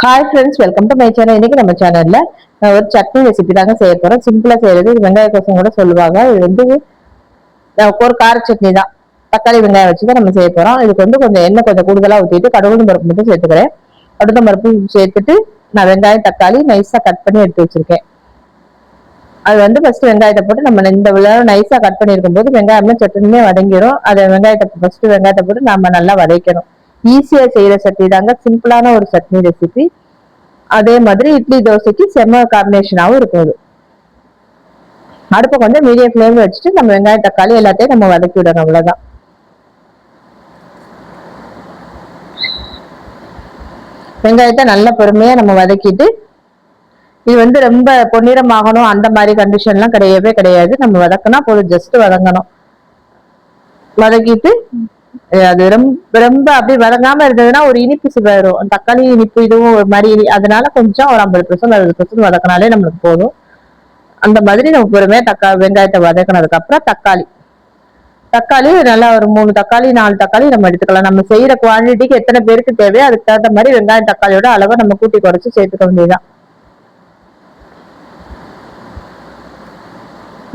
Hi friends, welcome to my channel. இன்னைக்கு நம்ம சேனல்ல ஒரு சட்னி ரெசிபி தாங்க செய்ய போறோம். சிம்பிளா செய்யறது. இது வெங்காய கோசம் கூட சொல்லுவாங்க. இது வந்து ஒரு கார சட்னி தான். தக்காளி வெங்காயம் வச்சுதான் நம்ம செய்ய போறோம். இதுக்கு வந்து கொஞ்சம் எண்ணெய் கொஞ்சம் கூடுதலா ஊற்றிட்டு கடுகு பருப்பு மட்டும் சேர்த்துக்கிறேன். கடுகு பருப்பு சேர்த்துட்டு நான் வெங்காயம் தக்காளி நைஸா கட் பண்ணி எடுத்து வச்சிருக்கேன். அது வந்து ஃபர்ஸ்ட் வெங்காயத்தை போட்டு நம்ம இந்த நைஸா கட் பண்ணிருக்கும் போது வெங்காயம்லாம் சட்னியுமே வதங்கிடும். அதை வெங்காயத்தை போட்டு நம்ம நல்லா வதக்கணும். ஈஸியா செய்யற சட்னி தாங்க, சிம்பிளான ஒரு சட்னி ரெசிபி. அதே மாதிரி இட்லி தோசைக்கு செம்ம காம்பினேஷனாவும் இருக்கும். அடுப்பை கொஞ்சம் மீடியம் ஃப்ளேம் வச்சுட்டு நம்ம வெங்காயம் தக்காளி எல்லாத்தையும் நம்ம வதக்கி விடணும். அவ்வளவுதான். வெங்காயத்தை நல்ல பொறுமையா நம்ம வதக்கிட்டு, இது வந்து ரொம்ப பொன்னிறம் ஆகணும் அந்த மாதிரி கண்டிஷன்லாம் கிடையவே கிடையாது. நம்ம வதக்கினா போதும், ஜஸ்ட் வதங்கணும். வதக்கிட்டு அது ரொம்ப ரொம்ப அப்படி வதங்காம இருந்ததுன்னா ஒரு இனிப்பு வரும். தக்காளி இனிப்பு இதுவும் ஒரு மாதிரி, அதனால கொஞ்சம் ஒரு 50% 60% வதக்கினாலே நம்மளுக்கு போதும். அந்த மாதிரி நம்ம பொறுமையா வெங்காயத்தை வதக்கினதுக்கு அப்புறம் தக்காளி நல்லா ஒரு 3 தக்காளி 4 தக்காளி நம்ம எடுத்துக்கலாம். நம்ம செய்யற குவான்டிட்டிக்கு எத்தனை பேருக்கு தேவையோ அதுக்கு தகுந்த மாதிரி வெங்காயம் தக்காளியோட அளவை நம்ம கூட்டி குறைச்சு சேர்த்துக்க வேண்டியதுதான்.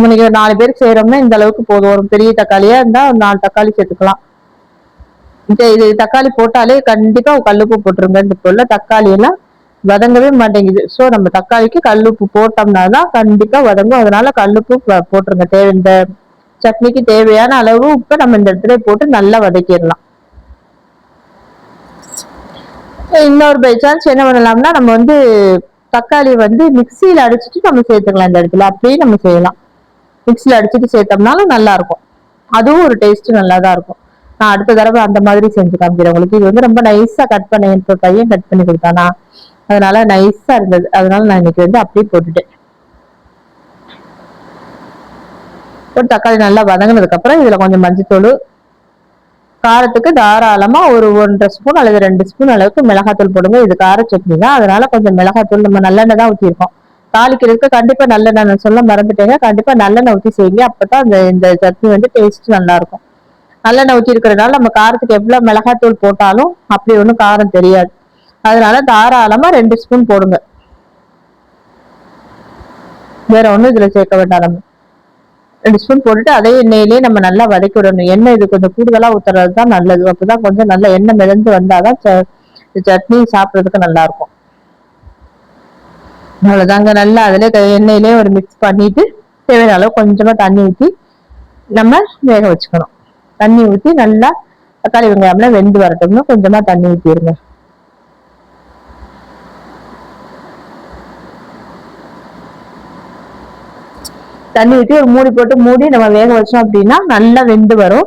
இன்னைக்கு 4 பேருக்கு செய்யறோம்னா இந்த அளவுக்கு போதும். ஒரு பெரிய தக்காளியா இருந்தா 4 தக்காளி சேர்த்துக்கலாம். இது தக்காளி போட்டாலே கண்டிப்பா கல்லுப்பு போட்டுருங்க. இந்த பொருள் தக்காளி எல்லாம் வதங்கவே மாட்டேங்குது. சோ நம்ம தக்காளிக்கு கல்லுப்பு போட்டோம்னா தான் கண்டிப்பா வதங்கும். அதனால கல்லுப்பு போட்டுருங்க. இந்த சட்னிக்கு தேவையான அளவு உப்பை நம்ம இந்த இடத்துல போட்டு நல்லா வதக்கிடலாம். இன்னொரு பை சான்ஸ் என்ன பண்ணலாம்னா, நம்ம வந்து தக்காளி வந்து மிக்சியில அடிச்சுட்டு நம்ம சேர்த்துக்கலாம். இந்த இடத்துல அப்படியே நம்ம செய்யலாம். மிக்சியில அடிச்சுட்டு சேர்த்தோம்னாலும் நல்லா இருக்கும். அதுவும் ஒரு டேஸ்ட் நல்லா தான் இருக்கும். நான் அடுத்த தடவை அந்த மாதிரி செஞ்சு காமிக்கிறேன் உங்களுக்கு. இது வந்து ரொம்ப நைஸா கட் பண்ண என் பையன் கட் பண்ணி கொடுத்தானா, அதனால நைஸா இருந்தது. அதனால நான் இன்னைக்கு வந்து அப்படியே போட்டுட்டேன். ஒரு தக்காளி நல்லா வதங்கினதுக்கு அப்புறம் இதுல கொஞ்சம் மஞ்சத்தூள், காரத்துக்கு தாராளமா ஒரு 1.5 ஸ்பூன் அல்லது 2 ஸ்பூன் அளவுக்கு மிளகாத்தூள் போடுங்க. இது கார சட்னி தான், அதனால கொஞ்சம் மிளகாத்தூள். நம்ம நல்லெண்ணெய் தான் ஊற்றிருக்கோம். தாளிக்கிறதுக்கு கண்டிப்பா நல்லெண்ணெய், நான் சொல்ல மறந்துட்டேங்க, கண்டிப்பா நல்லெண்ணெய் ஊற்றி செய்யுங்க. அப்பதான் இந்த சட்னி வந்து டேஸ்ட் நல்லா இருக்கும். நல்லெண்ணெய் ஊற்றி இருக்கிறதுனால நம்ம காரத்துக்கு எவ்வளவு மிளகாத்தூள் போட்டாலும் அப்படி ஒன்றும் காரம் தெரியாது. அதனால தாராளமா 2 ஸ்பூன் போடுங்க. வேற ஒண்ணும் இதுல சேர்க்க வேண்டாம். நம்ம 2 ஸ்பூன் போட்டுட்டு அதே எண்ணெயிலேயே நம்ம நல்லா வதக்கி விடணும். எண்ணெய் இது கொஞ்சம் கூடுதலா ஊத்துறது தான் நல்லது. அப்பதான் கொஞ்சம் நல்லா எண்ணெய் மிதந்து வந்தாதான் சட்னி சாப்பிட்றதுக்கு நல்லா இருக்கும். அவ்வளவுதாங்க. நல்லா அதுல எண்ணெயிலே ஒரு மிக்ஸ் பண்ணிட்டு தேவையான அளவு கொஞ்சமா தண்ணி ஊற்றி நம்ம வேக வச்சுக்கணும். தண்ணி ஊற்றி நல்லா தக்காளி வெங்காயம்லாம் வெந்து வரட்டும்னு கொஞ்சமா தண்ணி ஊற்றிடுங்க. தண்ணி ஊற்றி ஒரு மூடி போட்டு மூடி நம்ம வேக வச்சோம் அப்படின்னா நல்லா வெந்து வரும்.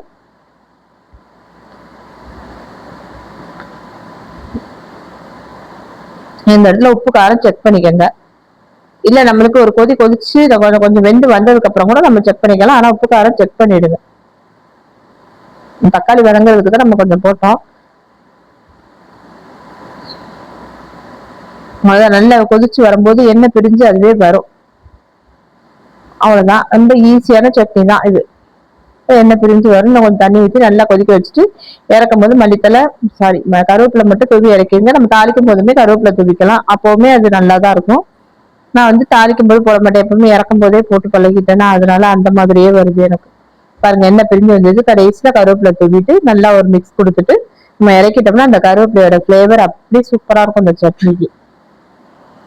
இந்த இடத்துல உப்பு காரம் செக் பண்ணிக்கங்க. இல்ல நம்மளுக்கு ஒரு கொதிச்சு கொஞ்சம் வெந்து வந்ததுக்கு அப்புறம் கூட நம்ம செக் பண்ணிக்கலாம். ஆனா உப்பு காரம் செக் பண்ணிடுங்க. தக்காளி வதங்கிறதுக்கு தான் நம்ம கொஞ்சம் போட்டோம். நல்லா கொதிச்சு வரும்போது எண்ணெய் பிரிஞ்சு அதுவே வரும். அவ்வளவுதான். ரொம்ப ஈஸியான சட்னி தான் இது. எண்ணெய் பிரிஞ்சு வரும். கொஞ்சம் தண்ணி ஊற்றி நல்லா கொதிக்க வச்சுட்டு இறக்கும் போது கருவேப்பிலை மட்டும் தூவி இறக்கிங்க. நம்ம தாளிக்கும் போதுமே கருவேப்பிலை தூவிக்கலாம். அப்பவுமே அது நல்லா தான் இருக்கும். நான் வந்து தாளிக்கும் போது போட மாட்டேன். எப்பவுமே இறக்கும் போதே போட்டு பழகிட்டேன்னா அதனால அந்த மாதிரியே வருது எனக்கு. பாருங்க, எண்ணெய் பிரிஞ்சு வந்தது. கடைசியில கருவேப்பிலை தூவிட்டு நல்லா ஒரு மிக்ஸ் கொடுத்துட்டு நம்ம இறக்கிட்டோம்னா அந்த கருவேப்பிலையோட ஃபிளேவர் அப்படியே சூப்பரா இருக்கும் இந்த சட்னிக்கு.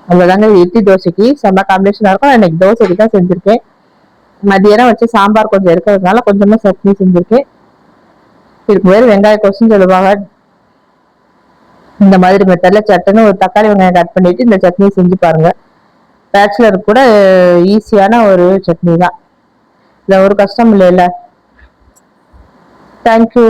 அவ்வளவுதாங்க. இட்லி தோசைக்கு செம்ம காம்பினேஷனா இருக்கும். நான் இன்னைக்கு தோசைக்கு தான் செஞ்சிருக்கேன். மதியானம் வச்சு சாம்பார் கொஞ்சம் இருக்கிறதுனால கொஞ்சமா சட்னி செஞ்சிருக்கேன். இதுக்கு பேர் வெங்காய கோசம் சொல்லுவாங்க. இந்த மாதிரி மெத்தட்ல சட்னி ஒரு தக்காளி வெங்காயம் கட் பண்ணிட்டு இந்த சட்னியை செஞ்சு பாருங்க. பேச்சுலர் கூட ஈஸியான ஒரு சட்னி தான். இதுல ஒரு கஷ்டம் இல்லைல்ல. தேங்க்யூ.